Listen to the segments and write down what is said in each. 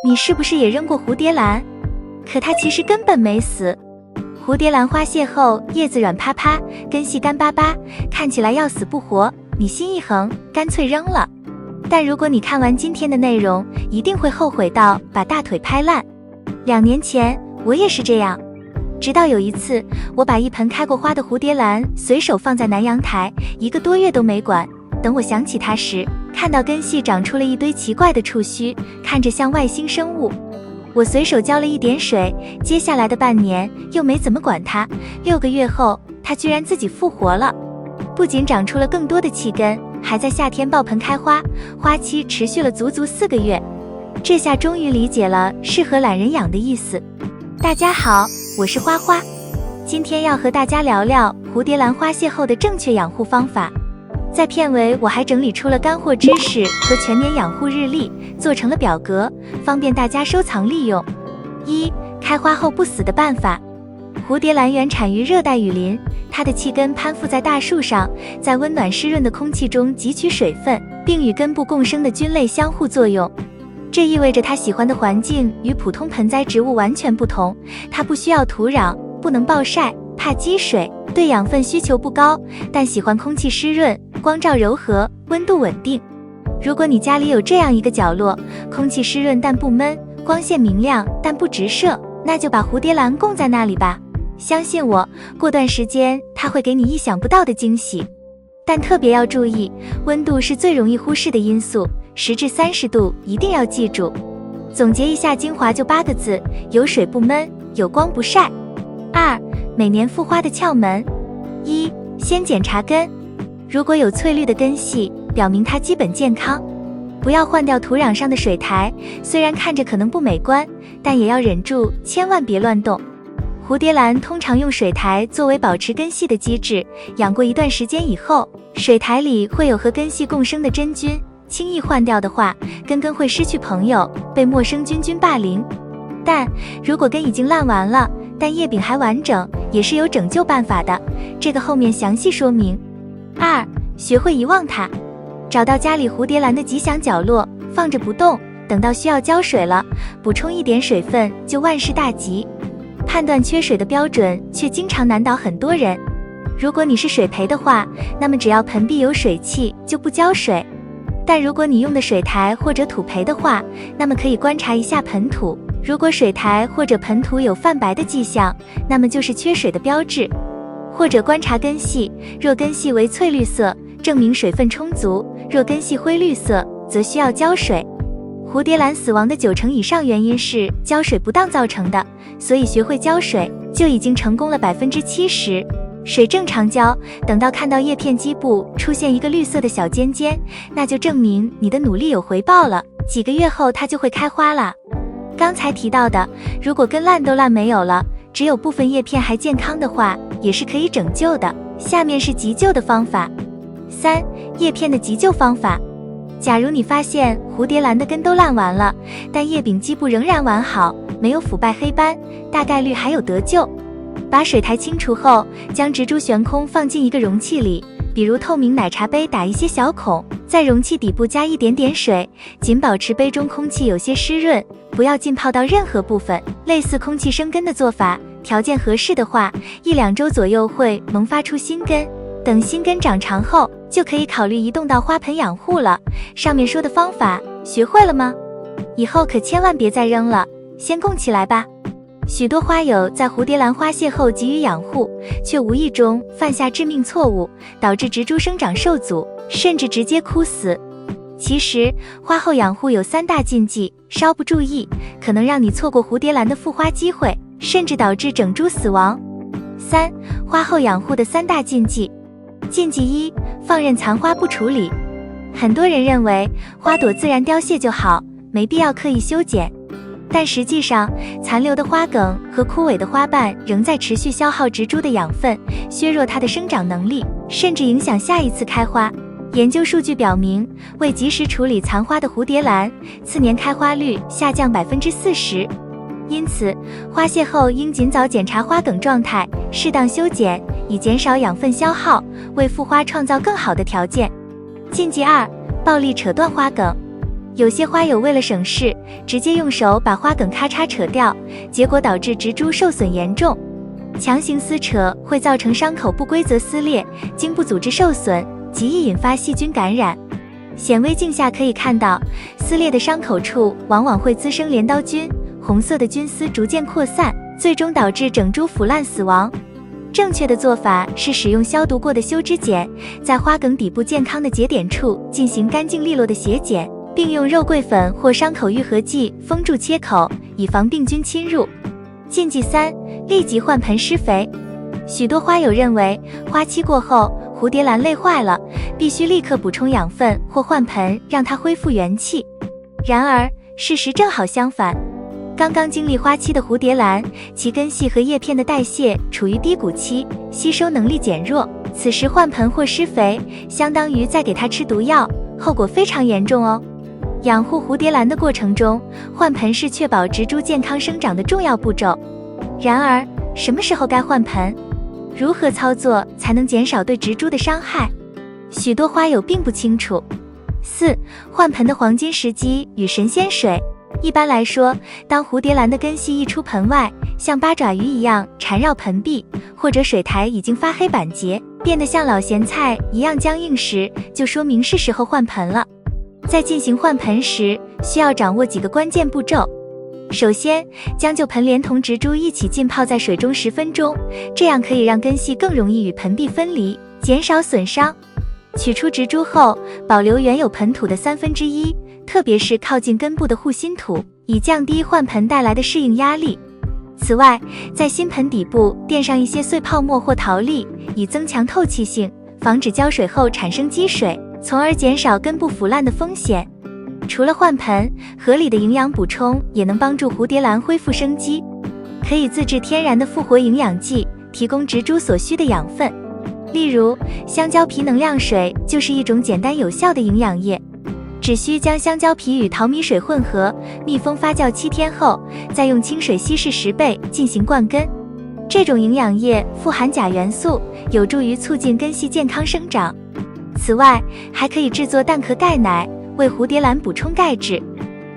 你是不是也扔过蝴蝶兰？可它其实根本没死。蝴蝶兰花谢后，叶子软趴趴，根系干巴巴，看起来要死不活。你心一横，干脆扔了。但如果你看完今天的内容，一定会后悔到把大腿拍烂。2年前，我也是这样。直到有一次，我把一盆开过花的蝴蝶兰随手放在南阳台，1个多月都没管。等我想起它时，看到根系长出了一堆奇怪的触须，看着像外星生物。我随手浇了一点水，接下来的半年又没怎么管它。6个月后，它居然自己复活了，不仅长出了更多的气根，还在夏天爆盆开花，花期持续了足足4个月。这下终于理解了适合懒人养的意思。大家好，我是花花，今天要和大家聊聊蝴蝶兰花谢后的正确养护方法。在片尾我还整理出了干货知识和全年养护日历，做成了表格，方便大家收藏利用。1. 开花后不死的办法。蝴蝶兰原产于热带雨林，它的气根攀附在大树上，在温暖湿润的空气中汲取水分，并与根部共生的菌类相互作用。这意味着它喜欢的环境与普通盆栽植物完全不同，它不需要土壤，不能暴晒，怕积水，对养分需求不高，但喜欢空气湿润，光照柔和，温度稳定。如果你家里有这样一个角落，空气湿润但不闷，光线明亮但不直射，那就把蝴蝶兰供在那里吧。相信我，过段时间它会给你意想不到的惊喜。但特别要注意，温度是最容易忽视的因素，10至30度一定要记住。总结一下精华就8个字：有水不闷，有光不晒。2. 每年复花的窍门。1. 先检查根，如果有翠绿的根系，表明它基本健康。不要换掉土壤上的水苔，虽然看着可能不美观，但也要忍住，千万别乱动。蝴蝶兰通常用水苔作为保持根系的机制，养过一段时间以后，水苔里会有和根系共生的真菌，轻易换掉的话，根会失去朋友，被陌生菌菌霸凌。但如果根已经烂完了，但叶柄还完整，也是有拯救办法的，这个后面详细说明。2. 学会遗忘它，找到家里蝴蝶兰的吉祥角落，放着不动，等到需要浇水了，补充一点水分就万事大吉。判断缺水的标准却经常难倒很多人。如果你是水培的话，那么只要盆壁有水汽就不浇水。但如果你用的水苔或者土培的话，那么可以观察一下盆土，如果水苔或者盆土有泛白的迹象，那么就是缺水的标志。或者观察根系，若根系为翠绿色，证明水分充足；若根系灰绿色，则需要浇水。蝴蝶兰死亡的90%以上原因是浇水不当造成的，所以学会浇水就已经成功了70%。水正常浇，等到看到叶片基部出现一个绿色的小尖尖，那就证明你的努力有回报了，几个月后它就会开花了。刚才提到的，如果根烂都烂没有了，只有部分叶片还健康的话，也是可以拯救的。下面是急救的方法。3. 叶片的急救方法。假如你发现蝴蝶兰的根都烂完了，但叶柄基部仍然完好，没有腐败黑斑，大概率还有得救。把水苔清除后，将植株悬空放进一个容器里，比如透明奶茶杯，打一些小孔，在容器底部加一点点水，仅保持杯中空气有些湿润，不要浸泡到任何部分。类似空气生根的做法，条件合适的话，1-2周左右会萌发出新根。等新根长长后，就可以考虑移动到花盆养护了。上面说的方法学会了吗？以后可千万别再扔了，先供起来吧。许多花友在蝴蝶兰花谢后给予养护，却无意中犯下致命错误，导致植株生长受阻，甚至直接枯死。其实花后养护有3大禁忌，稍不注意，可能让你错过蝴蝶兰的复花机会，甚至导致整株死亡。3. 花后养护的3大禁忌。禁忌1，放任残花不处理。很多人认为花朵自然凋谢就好，没必要刻意修剪。但实际上，残留的花梗和枯萎的花瓣仍在持续消耗植株的养分，削弱它的生长能力，甚至影响下一次开花。研究数据表明，未及时处理残花的蝴蝶兰，次年开花率下降40%。因此，花谢后应尽早检查花梗状态，适当修剪，以减少养分消耗，为复花创造更好的条件。禁忌2，暴力扯断花梗。有些花友为了省事，直接用手把花梗咔嚓扯掉，结果导致植株受损严重。强行撕扯会造成伤口不规则撕裂，茎部组织受损，极易引发细菌感染。显微镜下可以看到，撕裂的伤口处往往会滋生镰刀菌，红色的菌丝逐渐扩散，最终导致整株腐烂死亡。正确的做法是使用消毒过的修枝剪，在花梗底部健康的节点处进行干净利落的斜剪，并用肉桂粉或伤口愈合剂封住切口，以防病菌侵入。禁忌3：立即换盆施肥。许多花友认为花期过后蝴蝶兰累坏了，必须立刻补充养分或换盆让它恢复元气。然而事实正好相反，刚刚经历花期的蝴蝶兰，其根系和叶片的代谢处于低谷期，吸收能力减弱，此时换盆或施肥相当于在给它吃毒药，后果非常严重哦。养护蝴蝶兰的过程中，换盆是确保植株健康生长的重要步骤。然而什么时候该换盆？如何操作才能减少对植株的伤害？许多花友并不清楚。4. 换盆的黄金时机与神仙水。一般来说，当蝴蝶兰的根系溢出盆外，像八爪鱼一样缠绕盆壁，或者水苔已经发黑板结，变得像老咸菜一样僵硬时，就说明是时候换盆了。在进行换盆时，需要掌握几个关键步骤。首先，将旧盆连同植株一起浸泡在水中10分钟，这样可以让根系更容易与盆壁分离，减少损伤。取出植株后，保留原有盆土的1/3，特别是靠近根部的护心土，以降低换盆带来的适应压力。此外，在新盆底部垫上一些碎泡沫或陶粒，以增强透气性，防止浇水后产生积水，从而减少根部腐烂的风险。除了换盆，合理的营养补充也能帮助蝴蝶兰恢复生机。可以自制天然的复活营养剂，提供植株所需的养分。例如，香蕉皮能量水就是一种简单有效的营养液。只需将香蕉皮与淘米水混合，密封发酵7天后，再用清水稀释10倍进行灌根。这种营养液富含钾元素，有助于促进根系健康生长。此外，还可以制作蛋壳钙奶，为蝴蝶兰补充钙质。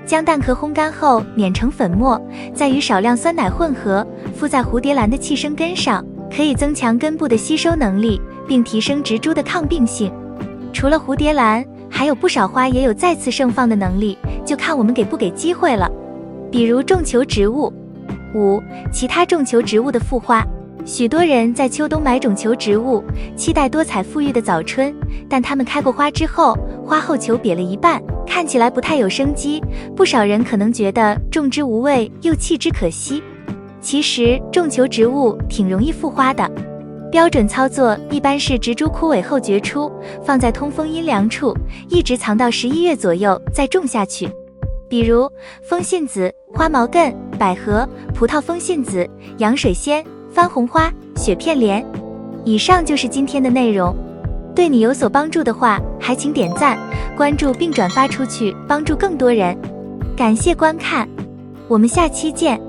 将蛋壳烘干后碾成粉末，再与少量酸奶混合，敷在蝴蝶兰的气生根上，可以增强根部的吸收能力，并提升植株的抗病性。除了蝴蝶兰，还有不少花也有再次盛放的能力，就看我们给不给机会了。比如种球植物。5. 其他种球植物的复花。许多人在秋冬买种球植物，期待多彩富裕的早春，但它们开过花之后，花后球瘪了一半，看起来不太有生机，不少人可能觉得种之无味又弃之可惜。其实种球植物挺容易复花的。标准操作一般是植株枯萎后掘出，放在通风阴凉处，一直藏到11月左右再种下去。比如风信子、花毛茛、百合、葡萄风信子、洋水仙、番红花、雪片莲。以上就是今天的内容，对你有所帮助的话，还请点赞、关注并转发出去，帮助更多人。感谢观看，我们下期见。